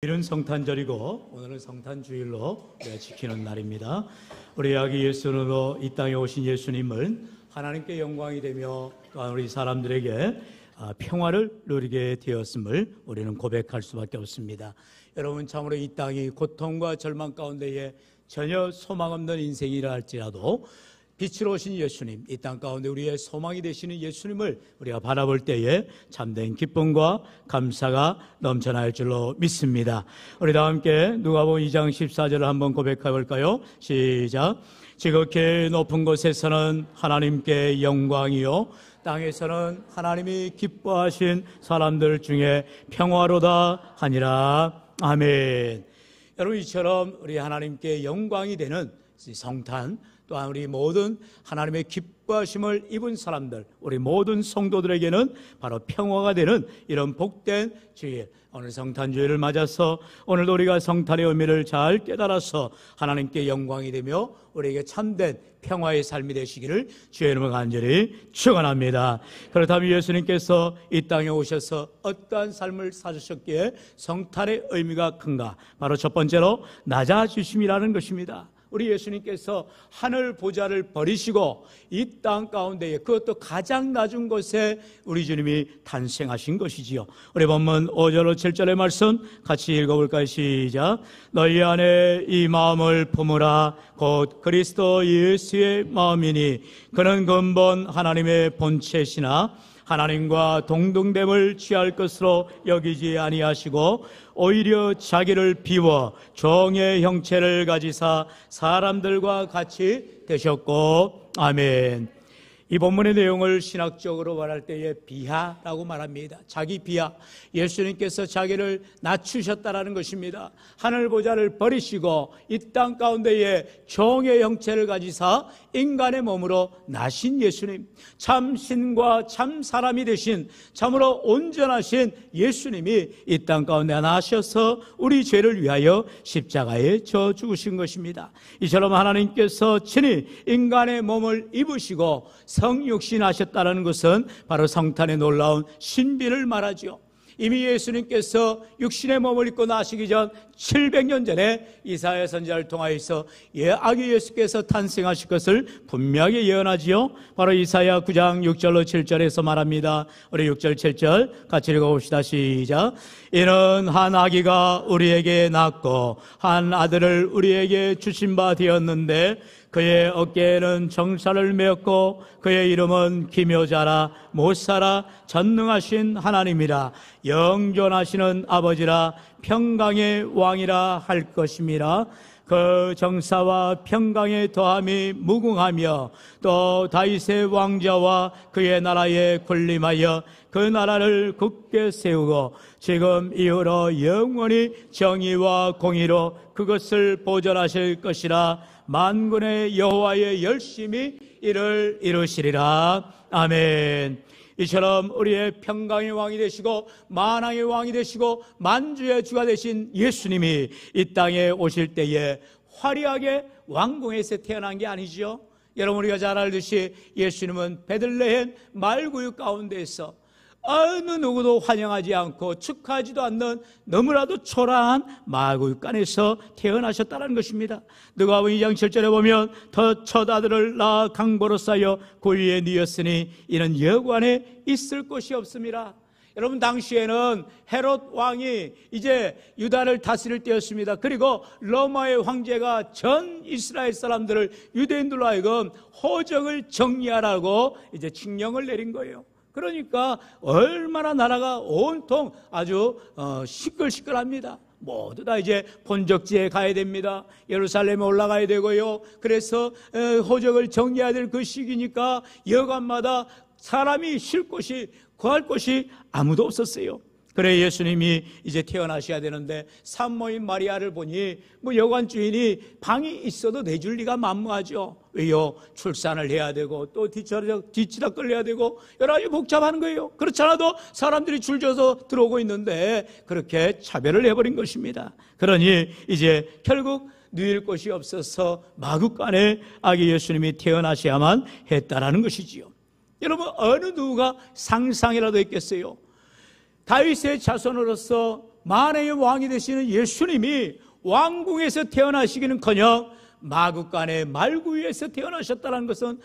이른 성탄절이고 오늘은 성탄주일로 우리가 지키는 날입니다. 우리 아기 예수님으로 이 땅에 오신 예수님은 하나님께 영광이 되며 또한 우리 사람들에게 평화를 누리게 되었음을 우리는 고백할 수밖에 없습니다. 여러분, 참으로 이 땅이 고통과 절망 가운데에 전혀 소망 없는 인생이라 할지라도 빛으로 오신 예수님, 이 땅 가운데 우리의 소망이 되시는 예수님을 우리가 바라볼 때에 참된 기쁨과 감사가 넘쳐날 줄로 믿습니다. 우리 다 함께 누가복음 2장 14절을 한번 고백해 볼까요? 시작. 지극히 높은 곳에서는 하나님께 영광이요, 땅에서는 하나님이 기뻐하신 사람들 중에 평화로다 하니라. 아멘. 여러분, 이처럼 우리 하나님께 영광이 되는 성탄, 또한 우리 모든 하나님의 기뻐하심을 입은 사람들, 우리 모든 성도들에게는 바로 평화가 되는 이런 복된 주일, 오늘 성탄주일을 맞아서 오늘도 우리가 성탄의 의미를 잘 깨달아서 하나님께 영광이 되며 우리에게 참된 평화의 삶이 되시기를 주의 이름으로 간절히 축원합니다. 그렇다면 예수님께서 이 땅에 오셔서 어떠한 삶을 사주셨기에 성탄의 의미가 큰가? 바로 첫 번째로 낮아지심이라는 것입니다. 우리 예수님께서 하늘 보좌를 버리시고 이 땅 가운데에, 그것도 가장 낮은 곳에 우리 주님이 탄생하신 것이지요. 우리 본문 5절로 7절의 말씀 같이 읽어볼까요? 시작. 너희 안에 이 마음을 품으라. 곧 그리스도 예수의 마음이니 그는 근본 하나님의 본체시나 하나님과 동등됨을 취할 것으로 여기지 아니하시고 오히려 자기를 비워 종의 형체를 가지사 사람들과 같이 되셨고. 아멘. 이 본문의 내용을 신학적으로 말할 때에 비하라고 말합니다. 자기 비하. 예수님께서 자기를 낮추셨다라는 것입니다. 하늘 보좌를 버리시고 이 땅 가운데에 종의 형체를 가지사 인간의 몸으로 나신 예수님, 참 신과 참 사람이 되신 참으로 온전하신 예수님이 이 땅 가운데 나셔서 우리 죄를 위하여 십자가에 져 죽으신 것입니다. 이처럼 하나님께서 친히 인간의 몸을 입으시고 성육신하셨다는 것은 바로 성탄의 놀라운 신비를 말하죠. 이미 예수님께서 육신의 몸을 입고 나시기 전 700년 전에 이사야 선지자를 통하여서 아기 예수께서 탄생하실 것을 분명히 예언하지요. 바로 이사야 9장 6절로 7절에서 말합니다. 우리 6절 7절 같이 읽어봅시다. 시작. 이는 한 아기가 우리에게 낳고 한 아들을 우리에게 주신 바 되었는데 그의 어깨에는 정사를 메었고 그의 이름은 기묘자라 못사라 전능하신 하나님이라 영존하시는 아버지라 평강의 왕이라 할 것임이라. 그 정사와 평강의 더함이 무궁하며 또 다윗의 왕자와 그의 나라에 군림하여 그 나라를 굳게 세우고 지금 이후로 영원히 정의와 공의로 그것을 보존하실 것이라. 만군의 여호와의 열심히 이를 이루시리라. 아멘. 이처럼 우리의 평강의 왕이 되시고 만왕의 왕이 되시고 만주의 주가 되신 예수님이 이 땅에 오실 때에 화려하게 왕궁에서 태어난 게 아니죠. 여러분, 우리가 잘 알듯이 예수님은 베들레헴 말구유 가운데에서 어느 누구도 환영하지 않고 축하하지도 않는 너무나도 초라한 마구간에서 태어나셨다는 것입니다. 누가복음 2장 7절에 보면 더 첫 아들을 낳아 강보로 쌓여 고위에 누였으니 이는 여관에 있을 곳이 없습니다. 여러분, 당시에는 헤롯 왕이 이제 유다를 다스릴 때였습니다. 그리고 로마의 황제가 전 이스라엘 사람들을, 유대인들로 하여금 호적을 정리하라고 이제 칙령을 내린 거예요. 그러니까 얼마나 나라가 온통 아주 시끌시끌합니다. 모두 다 이제 본적지에 가야 됩니다. 예루살렘에 올라가야 되고요. 그래서 호적을 정리해야 될 그 시기니까 여관마다 사람이 쉴 곳이, 구할 곳이 아무도 없었어요. 그래 예수님이 이제 태어나셔야 되는데 산모인 마리아를 보니 여관 주인이 방이 있어도 내줄 리가 만무하죠. 왜요? 출산을 해야 되고 또 뒤치다 끌려야 되고 여러 가지 복잡한 거예요. 그렇지 않아도 사람들이 줄져서 들어오고 있는데 그렇게 차별을 해버린 것입니다. 그러니 이제 결국 누일 곳이 없어서 마구간에 아기 예수님이 태어나셔야만 했다라는 것이지요. 여러분, 어느 누가 상상이라도 했겠어요? 다윗의 자손으로서 만왕의 왕이 되시는 예수님이 왕궁에서 태어나시기는커녕 마구간의 말구유에서 태어나셨다는 것은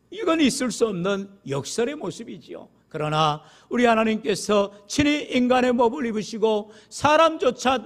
이건 있을 수 없는 역설의 모습이지요. 그러나 우리 하나님께서 친히 인간의 몸을 입으시고 사람조차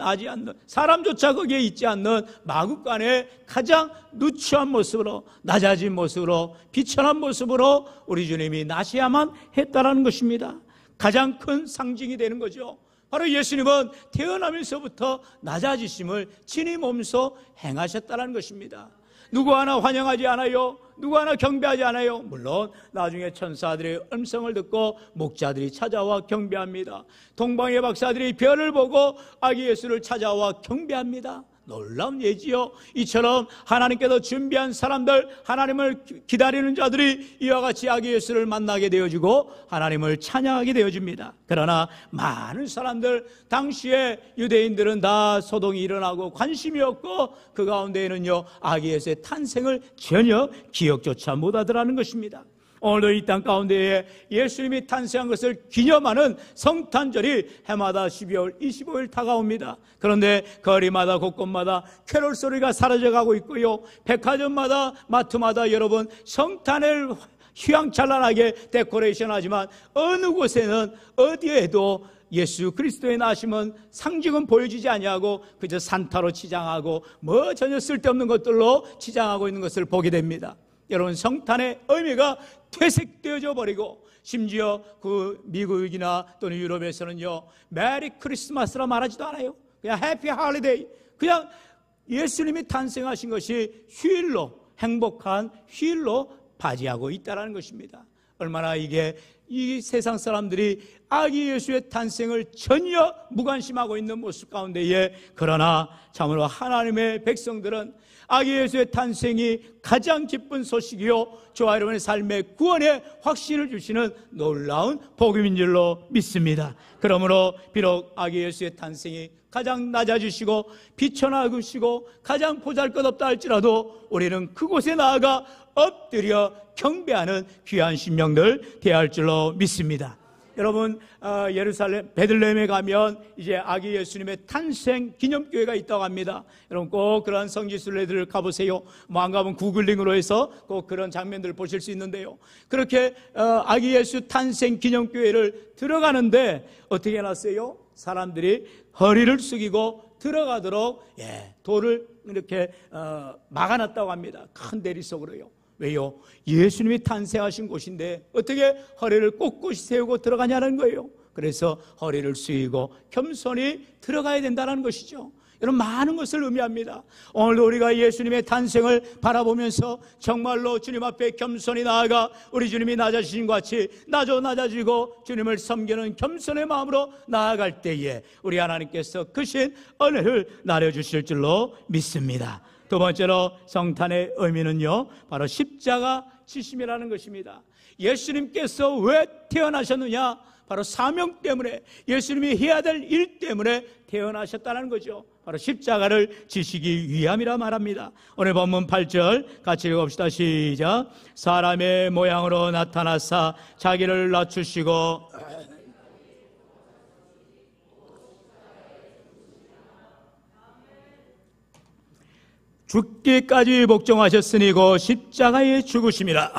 거기에 있지 않는 마구간의 가장 누추한 모습으로, 낮아진 모습으로, 비천한 모습으로 우리 주님이 나셔야만 했다는 것입니다. 가장 큰 상징이 되는 거죠. 바로 예수님은 태어나면서부터 낮아지심을 친히 몸소 행하셨다는 것입니다. 누구 하나 환영하지 않아요. 누구 하나 경배하지 않아요. 물론 나중에 천사들의 음성을 듣고 목자들이 찾아와 경배합니다. 동방의 박사들이 별을 보고 아기 예수를 찾아와 경배합니다. 놀라운 예지요. 이처럼 하나님께서 준비한 사람들, 하나님을 기다리는 자들이 이와 같이 아기 예수를 만나게 되어지고 하나님을 찬양하게 되어집니다. 그러나 많은 사람들, 당시에 유대인들은 다 소동이 일어나고 관심이 없고 그 가운데에는요 아기 예수의 탄생을 전혀 기억조차 못하더라는 것입니다. 오늘도 이 땅 가운데에 예수님이 탄생한 것을 기념하는 성탄절이 해마다 12월 25일 다가옵니다. 그런데 거리마다 곳곳마다 캐롤 소리가 사라져가고 있고요, 백화점마다 마트마다 여러분 성탄을 휘황찬란하게 데코레이션하지만 어느 곳에는 어디에도 예수 그리스도의 나심은 상징은 보여지지 아니하고 그저 산타로 치장하고 뭐 전혀 쓸데없는 것들로 치장하고 있는 것을 보게 됩니다. 여러분, 성탄의 의미가 퇴색되어져 버리고 심지어 그 미국이나 또는 유럽에서는요 메리 크리스마스라 말하지도 않아요. 그냥 해피 할리데이, 그냥 예수님이 탄생하신 것이 휴일로, 행복한 휴일로 맞이하고 있다는 것입니다. 얼마나 이게 이 세상 사람들이 아기 예수의 탄생을 전혀 무관심하고 있는 모습 가운데에, 그러나 참으로 하나님의 백성들은 아기 예수의 탄생이 가장 기쁜 소식이요 저와 여러분의 삶의 구원의 확신을 주시는 놀라운 복음인 줄로 믿습니다. 그러므로 비록 아기 예수의 탄생이 가장 낮아지시고 비천하시고 가장 보잘것없다 할지라도 우리는 그곳에 나아가 엎드려 경배하는 귀한 심령들 되어야 할 줄로 믿습니다. 여러분, 예루살렘 베들레헴에 가면 이제 아기 예수님의 탄생 기념교회가 있다고 합니다. 여러분 꼭 그런 성지순례들을 가보세요. 뭐 안 가면 구글링으로 해서 꼭 그런 장면들을 보실 수 있는데요, 그렇게 아기 예수 탄생 기념교회를 들어가는데 어떻게 해놨어요? 사람들이 허리를 숙이고 들어가도록 돌을 이렇게 막아놨다고 합니다. 큰 대리석으로요. 왜요? 예수님이 탄생하신 곳인데 어떻게 허리를 꼿꼿이 세우고 들어가냐는 거예요. 그래서 허리를 숙이고 겸손히 들어가야 된다는 것이죠. 이런 많은 것을 의미합니다. 오늘도 우리가 예수님의 탄생을 바라보면서 정말로 주님 앞에 겸손히 나아가 우리 주님이 낮아지신 것 같이 낮아지고 주님을 섬기는 겸손의 마음으로 나아갈 때에 우리 하나님께서 크신 은혜를 나눠주실 줄로 믿습니다. 두 번째로 성탄의 의미는요 바로 십자가 지심이라는 것입니다. 예수님께서 왜 태어나셨느냐? 바로 사명 때문에, 예수님이 해야 될 일 때문에 태어나셨다는 거죠. 바로 십자가를 지시기 위함이라 말합니다. 오늘 본문 8절 같이 읽어봅시다. 시작. 사람의 모양으로 나타나사 자기를 낮추시고 죽기까지 복종하셨으니 곧 십자가에 죽으심이라.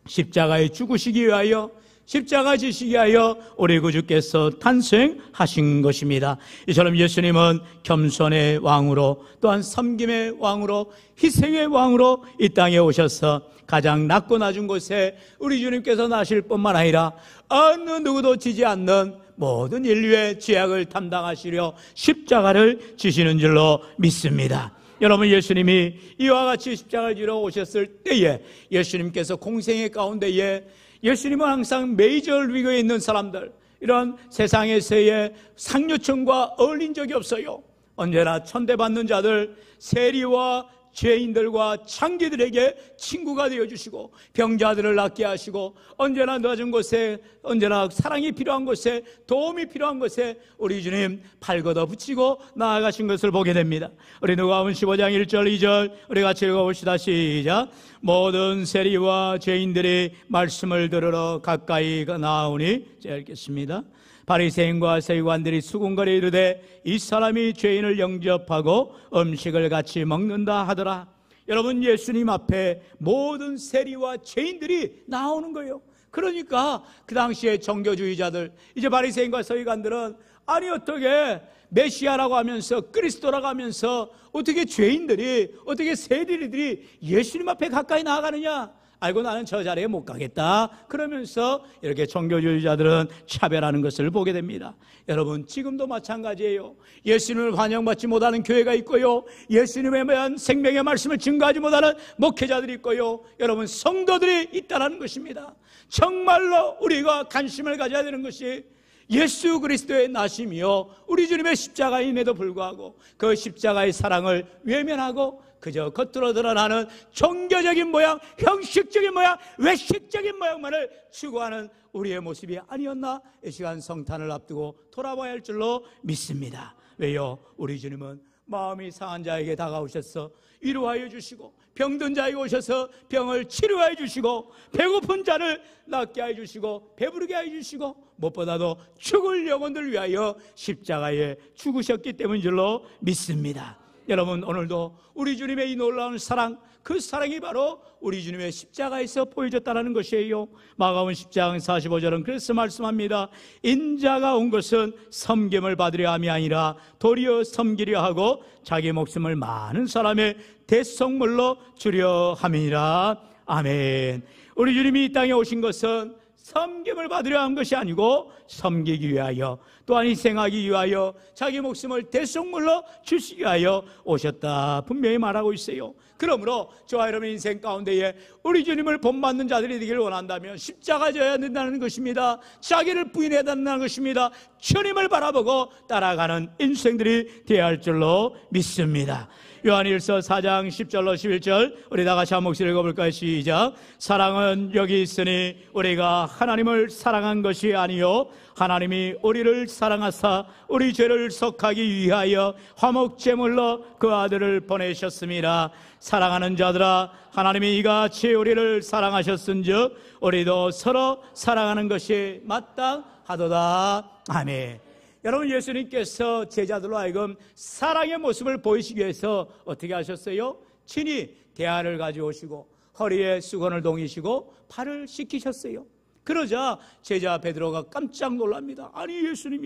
십자가에 죽으시기 위하여, 십자가 지시기 위하여 우리 구주께서 탄생하신 것입니다. 이처럼 예수님은 겸손의 왕으로, 또한 섬김의 왕으로, 희생의 왕으로 이 땅에 오셔서 가장 낮고 낮은 곳에 우리 주님께서 나실 뿐만 아니라 어느 누구도 지지 않는 모든 인류의 죄악을 담당하시려 십자가를 지시는 줄로 믿습니다. 여러분, 예수님이 이와 같이 십자가를 지러 오셨을 때에 예수님께서 공생의 가운데에 예수님은 항상 메이저 리그에 있는 사람들, 이런 세상에서의 상류층과 어울린 적이 없어요. 언제나 천대받는 자들, 세리와 죄인들과 창기들에게 친구가 되어주시고 병자들을 낫게 하시고 언제나 낮은 곳에, 언제나 사랑이 필요한 곳에, 도움이 필요한 곳에 우리 주님 팔 걷어 붙이고 나아가신 것을 보게 됩니다. 우리 누가복음 15장 1절 2절 우리 같이 읽어봅시다. 시작. 모든 세리와 죄인들이 말씀을 들으러 가까이 나오니, 제가 읽겠습니다. 바리새인과 서기관들이 수군거려 이르되 이 사람이 죄인을 영접하고 음식을 같이 먹는다 하더라. 여러분, 예수님 앞에 모든 세리와 죄인들이 나오는 거예요. 그러니까 그 당시에 종교주의자들, 이제 바리새인과 서기관들은 아니 어떻게 메시아라고 하면서 그리스도라고 하면서 어떻게 죄인들이, 어떻게 세리들이 예수님 앞에 가까이 나아가느냐, 아이고 나는 저 자리에 못 가겠다, 그러면서 이렇게 종교주의자들은 차별하는 것을 보게 됩니다. 여러분, 지금도 마찬가지예요. 예수님을 환영받지 못하는 교회가 있고요, 예수님에 대한 생명의 말씀을 증거하지 못하는 목회자들이 있고요, 여러분 성도들이 있다는 것입니다. 정말로 우리가 관심을 가져야 되는 것이 예수 그리스도의 나심이요 우리 주님의 십자가임에도 불구하고 그 십자가의 사랑을 외면하고 그저 겉으로 드러나는 종교적인 모양, 형식적인 모양, 외식적인 모양만을 추구하는 우리의 모습이 아니었나, 이 시간 성탄을 앞두고 돌아봐야 할 줄로 믿습니다. 왜요? 우리 주님은 마음이 상한 자에게 다가오셔서 위로하여 주시고, 병든 자에게 오셔서 병을 치료하여 주시고, 배고픈 자를 낫게 하여 주시고, 배부르게 하여 주시고, 무엇보다도 죽을 영혼들을 위하여 십자가에 죽으셨기 때문인 줄로 믿습니다. 여러분, 오늘도 우리 주님의 이 놀라운 사랑, 그 사랑이 바로 우리 주님의 십자가에서 보여졌다는 것이에요. 마가복음 10장 45절은 그래서 말씀합니다. 인자가 온 것은 섬김을 받으려 함이 아니라 도리어 섬기려 하고 자기 목숨을 많은 사람의 대속물로 주려 함이니라. 아멘. 우리 주님이 이 땅에 오신 것은 섬김을 받으려 한 것이 아니고 섬기기 위하여, 또한 희생하기 위하여, 자기 목숨을 대속물로 주시기 위하여 오셨다 분명히 말하고 있어요. 그러므로 저와 여러분의 인생 가운데에 우리 주님을 본받는 자들이 되기를 원한다면 십자가 져야 된다는 것입니다. 자기를 부인해야 된다는 것입니다. 주님을 바라보고 따라가는 인생들이 되어야 할 줄로 믿습니다. 요한일서 4장 10절로 11절 우리 다 같이 한 목소리 읽어볼까요? 시작. 사랑은 여기 있으니 우리가 하나님을 사랑한 것이 아니요 하나님이 우리를 사랑하사 우리 죄를 속하기 위하여 화목제물로 그 아들을 보내셨습니다. 사랑하는 자들아, 하나님이 이같이 우리를 사랑하셨은즉 우리도 서로 사랑하는 것이 마땅하도다. 아멘. 여러분, 예수님께서 제자들로 하여금 사랑의 모습을 보이시기 위해서 어떻게 하셨어요? 친히 대야를 가져오시고 허리에 수건을 동이시고 발을 씻기셨어요. 그러자 제자 베드로가 깜짝 놀랍니다. 아니 예수님.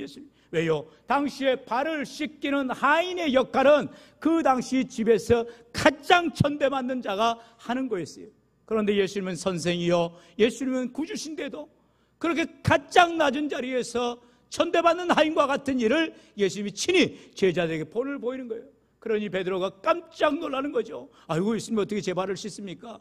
왜요? 당시에 발을 씻기는 하인의 역할은 그 당시 집에서 가장 천대받는 자가 하는 거였어요. 그런데 예수님은 선생이요, 예수님은 구주신데도 그렇게 가장 낮은 자리에서 천대받는 하인과 같은 일을 예수님이 친히 제자들에게 본을 보이는 거예요. 그러니 베드로가 깜짝 놀라는 거죠. 아이고, 예수님 어떻게 제 발을 씻습니까?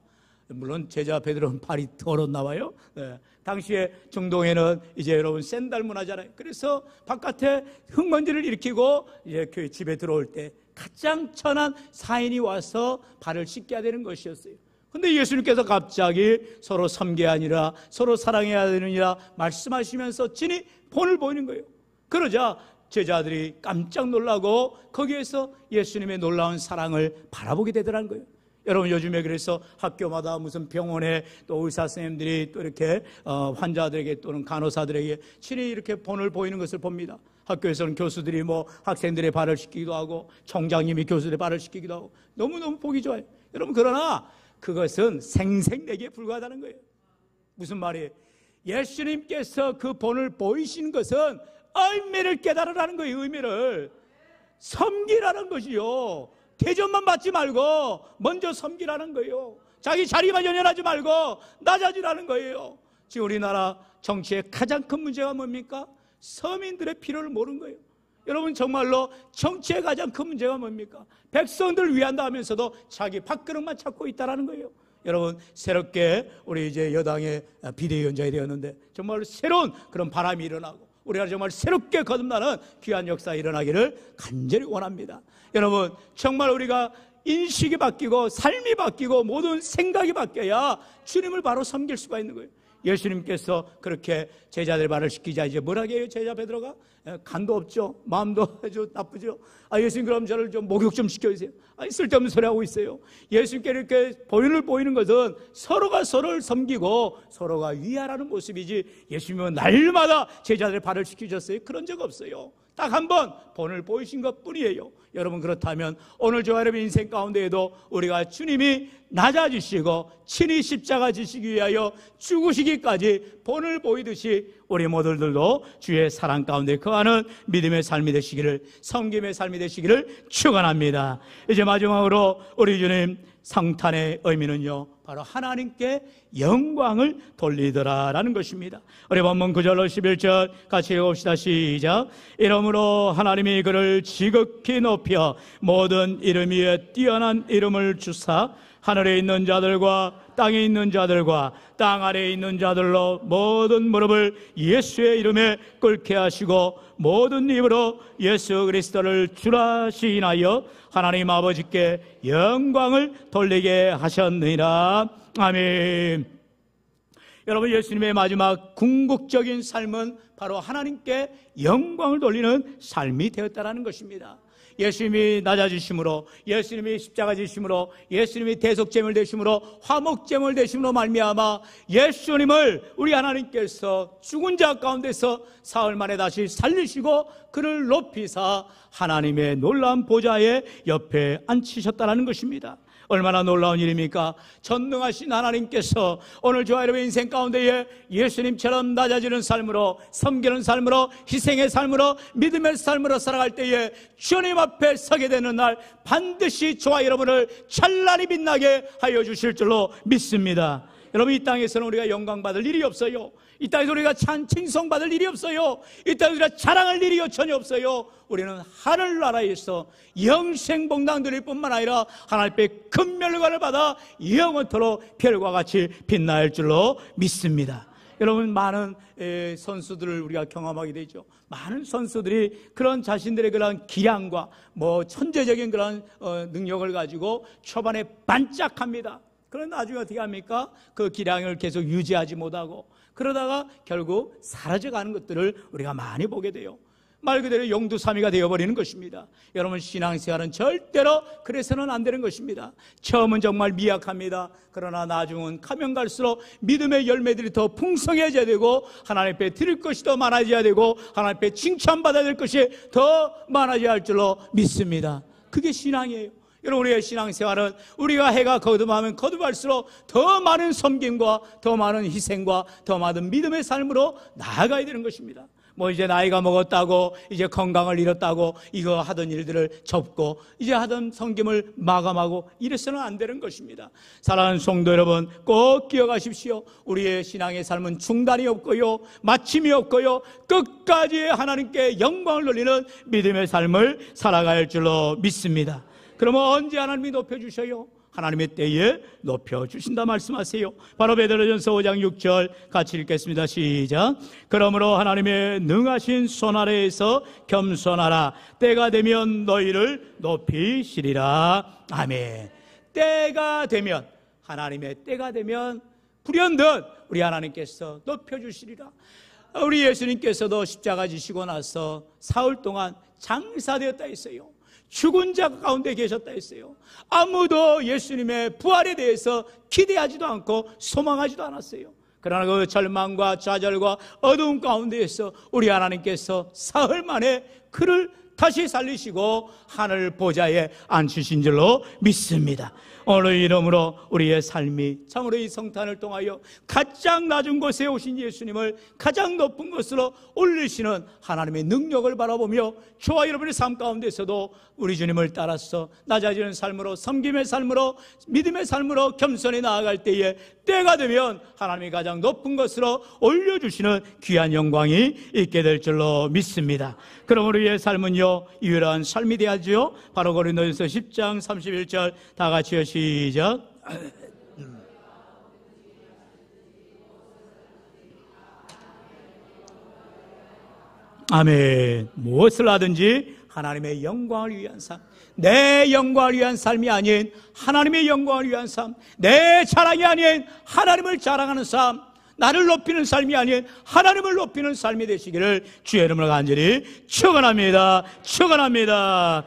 물론 제자 베드로는 발이 더럽나 봐요. 네. 당시에 중동에는 이제 여러분 샌들 문화잖아요. 그래서 바깥에 흙먼지를 일으키고 이제 교회 집에 들어올 때 가장 천한 사인이 와서 발을 씻게 되는 것이었어요. 근데 예수님께서 갑자기 서로 섬겨야 아니라 서로 사랑해야 되느니라 말씀하시면서 친히 본을 보이는 거예요. 그러자 제자들이 깜짝 놀라고 거기에서 예수님의 놀라운 사랑을 바라보게 되더라는 거예요. 여러분, 요즘에 그래서 학교마다 무슨 병원에 또 의사 선생님들이 또 이렇게 환자들에게 또는 간호사들에게 친히 이렇게 본을 보이는 것을 봅니다. 학교에서는 교수들이 뭐 학생들의 발을 씻기기도 하고 총장님이 교수들의 발을 씻기기도 하고 너무너무 보기 좋아요. 여러분, 그러나 그것은 생색내기에 불과하다는 거예요. 무슨 말이에요? 예수님께서 그 본을 보이시는 것은 의미를 깨달으라는 거예요. 의미를 섬기라는 것이요, 대접만 받지 말고 먼저 섬기라는 거예요. 자기 자리만 연연하지 말고 낮아지라는 거예요. 지금 우리나라 정치의 가장 큰 문제가 뭡니까? 서민들의 필요를 모르는 거예요. 여러분, 정말로 정치의 가장 큰 문제가 뭡니까? 백성들을 위한다 하면서도 자기 밥그릇만 찾고 있다는 거예요. 여러분, 새롭게 우리 이제 여당의 비대위원장이 되었는데 정말 새로운 그런 바람이 일어나고 우리가 정말 새롭게 거듭나는 귀한 역사가 일어나기를 간절히 원합니다. 여러분, 정말 우리가 인식이 바뀌고 삶이 바뀌고 모든 생각이 바뀌어야 주님을 바로 섬길 수가 있는 거예요. 예수님께서 그렇게 제자들 발을 씻기자 이제 뭐라 해요? 제자 베드로가 간도 없죠, 마음도 아주 나쁘죠. 예수님 그럼 저를 좀 목욕 좀 시켜주세요. 쓸데없는 소리 하고 있어요. 예수님께 이렇게 보이는 것은 서로가 서로를 섬기고 서로가 위하라는 모습이지, 예수님은 날마다 제자들 발을 씻기셨어요? 그런 적 없어요. 딱 한 번 본을 보이신 것 뿐이에요. 여러분, 그렇다면 오늘 저와 여러분 인생 가운데에도 우리가 주님이 낮아지시고 친히 십자가 지시기 위하여 죽으시기까지 본을 보이듯이 우리 모두들도 주의 사랑 가운데 거하는 믿음의 삶이 되시기를, 섬김의 삶이 되시기를 축원합니다. 이제 마지막으로 우리 주님 성탄의 의미는요, 바로 하나님께 영광을 돌리더라라는 것입니다. 우리 본문 9절로 11절 같이 읽읍시다. 시작. 이러므로 하나님이 그를 지극히 높여 모든 이름 위에 뛰어난 이름을 주사 하늘에 있는 자들과 땅에 있는 자들과 땅 아래에 있는 자들로 모든 무릎을 예수의 이름에 꿇게 하시고 모든 입으로 예수 그리스도를 주라 시인하여 하나님 아버지께 영광을 돌리게 하셨느니라. 아멘. 여러분, 예수님의 마지막 궁극적인 삶은 바로 하나님께 영광을 돌리는 삶이 되었다는 것입니다. 예수님이 낮아지심으로, 예수님이 십자가 지심으로, 예수님이 대속제물 되심으로, 화목제물 되심으로 말미암아 예수님을 우리 하나님께서 죽은 자 가운데서 사흘 만에 다시 살리시고 그를 높이사 하나님의 놀라운 보좌의 옆에 앉히셨다는 것입니다. 얼마나 놀라운 일입니까? 전능하신 하나님께서 오늘 저와 여러분의 인생 가운데에 예수님처럼 낮아지는 삶으로, 섬기는 삶으로, 희생의 삶으로, 믿음의 삶으로 살아갈 때에 주님 앞에 서게 되는 날 반드시 저와 여러분을 찬란히 빛나게 하여 주실 줄로 믿습니다. 여러분, 이 땅에서는 우리가 영광받을 일이 없어요. 이 땅에서 우리가 칭송받을 일이 없어요. 이 땅에서 우리가 자랑할 일이 전혀 없어요. 우리는 하늘나라에서 영생복당 드릴 뿐만 아니라 하나님의 금멸관을 받아 영원토록 별과 같이 빛날 줄로 믿습니다. 여러분, 많은 선수들을 우리가 경험하게 되죠. 많은 선수들이 그런 자신들의 그런 기량과 천재적인 그런 능력을 가지고 초반에 반짝합니다. 그런데 나중에 어떻게 합니까? 그 기량을 계속 유지하지 못하고 그러다가 결국 사라져가는 것들을 우리가 많이 보게 돼요. 말 그대로 용두사미가 되어버리는 것입니다. 여러분, 신앙생활은 절대로 그래서는 안 되는 것입니다. 처음은 정말 미약합니다. 그러나 나중은 가면 갈수록 믿음의 열매들이 더 풍성해져야 되고 하나님 앞에 드릴 것이 더 많아져야 되고 하나님 앞에 칭찬받아야 될 것이 더 많아져야 할 줄로 믿습니다. 그게 신앙이에요. 여러분, 우리의 신앙생활은 우리가 해가 거듭하면 거듭할수록 더 많은 섬김과 더 많은 희생과 더 많은 믿음의 삶으로 나아가야 되는 것입니다. 이제 나이가 먹었다고, 이제 건강을 잃었다고 이거 하던 일들을 접고 이제 하던 섬김을 마감하고 이래서는 안 되는 것입니다. 사랑하는 성도 여러분, 꼭 기억하십시오. 우리의 신앙의 삶은 중단이 없고요, 마침이 없고요, 끝까지 하나님께 영광을 돌리는 믿음의 삶을 살아갈 줄로 믿습니다. 그러면 언제 하나님이 높여주셔요? 하나님의 때에 높여주신다 말씀하세요. 바로 베드로전서 5장 6절 같이 읽겠습니다. 시작. 그러므로 하나님의 능하신 손 아래에서 겸손하라. 때가 되면 너희를 높이시리라. 아멘. 때가 되면, 하나님의 때가 되면 불현듯 우리 하나님께서 높여주시리라. 우리 예수님께서도 십자가 지시고 나서 사흘 동안 장사되었다 했어요. 죽은 자 가운데 계셨다 했어요. 아무도 예수님의 부활에 대해서 기대하지도 않고 소망하지도 않았어요. 그러나 그 절망과 좌절과 어두움 가운데에서 우리 하나님께서 사흘 만에 그를 다시 살리시고 하늘 보좌에 앉히신 줄로 믿습니다. 오늘 이름으로 우리의 삶이 참으로 이 성탄을 통하여 가장 낮은 곳에 오신 예수님을 가장 높은 곳으로 올리시는 하나님의 능력을 바라보며 저와 여러분의 삶 가운데서도 우리 주님을 따라서 낮아지는 삶으로, 섬김의 삶으로, 믿음의 삶으로 겸손히 나아갈 때에 때가 되면 하나님이 가장 높은 곳으로 올려주시는 귀한 영광이 있게 될 줄로 믿습니다. 그럼 우리의 삶은요, 이러한 삶이 되야죠. 바로 고린도전서 10장 31절 다 같이요. 시작. 아멘. 무엇을 하든지 하나님의 영광을 위한 삶, 내 영광을 위한 삶이 아닌 하나님의 영광을 위한 삶, 내 자랑이 아닌 하나님을 자랑하는 삶, 나를 높이는 삶이 아닌 하나님을 높이는 삶이 되시기를 주의 이름으로 간절히 축원합니다. 축원합니다.